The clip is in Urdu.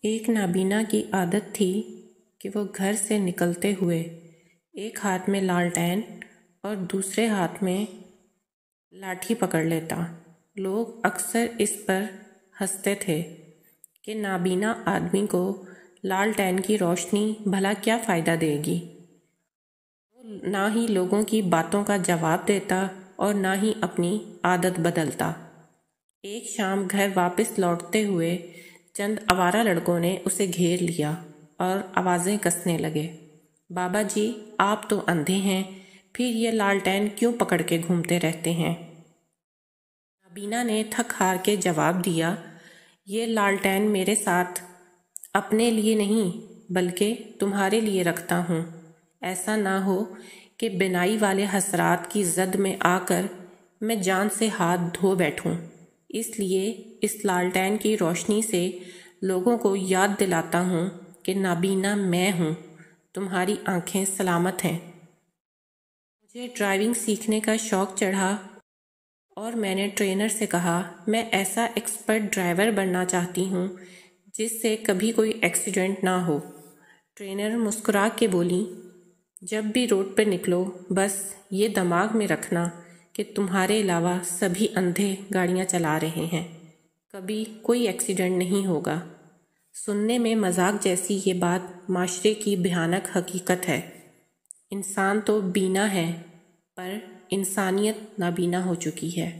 ایک نابینا کی عادت تھی کہ وہ گھر سے نکلتے ہوئے ایک ہاتھ میں لالٹین اور دوسرے ہاتھ میں لاٹھی پکڑ لیتا۔ لوگ اکثر اس پر ہنستے تھے کہ نابینا آدمی کو لالٹین کی روشنی بھلا کیا فائدہ دے گی۔ وہ نہ ہی لوگوں کی باتوں کا جواب دیتا اور نہ ہی اپنی عادت بدلتا۔ ایک شام گھر واپس لوٹتے ہوئے چند آوارہ لڑکوں نے اسے گھیر لیا اور آوازیں کسنے لگے، بابا جی آپ تو اندھے ہیں، پھر یہ لالٹین کیوں پکڑ کے گھومتے رہتے ہیں؟ نابینا نے تھک ہار کے جواب دیا، یہ لالٹین میرے ساتھ اپنے لیے نہیں بلکہ تمہارے لیے رکھتا ہوں، ایسا نہ ہو کہ بینائی والے حسرات کی زد میں آ کر میں جان سے ہاتھ دھو بیٹھوں۔ اس لیے اس لالٹین کی روشنی سے لوگوں کو یاد دلاتا ہوں کہ نابینا میں ہوں، تمہاری آنکھیں سلامت ہیں۔ مجھے ڈرائیونگ سیکھنے کا شوق چڑھا اور میں نے ٹرینر سے کہا میں ایسا ایکسپرٹ ڈرائیور بننا چاہتی ہوں جس سے کبھی کوئی ایکسیڈنٹ نہ ہو۔ ٹرینر مسکرا کے بولی، جب بھی روڈ پہ نکلو بس یہ دماغ میں رکھنا کہ تمہارے علاوہ سبھی اندھے گاڑیاں چلا رہے ہیں، کبھی کوئی ایکسیڈنٹ نہیں ہوگا۔ سننے میں مذاق جیسی یہ بات معاشرے کی بھیانک حقیقت ہے۔ انسان تو بینا ہے پر انسانیت نابینا ہو چکی ہے۔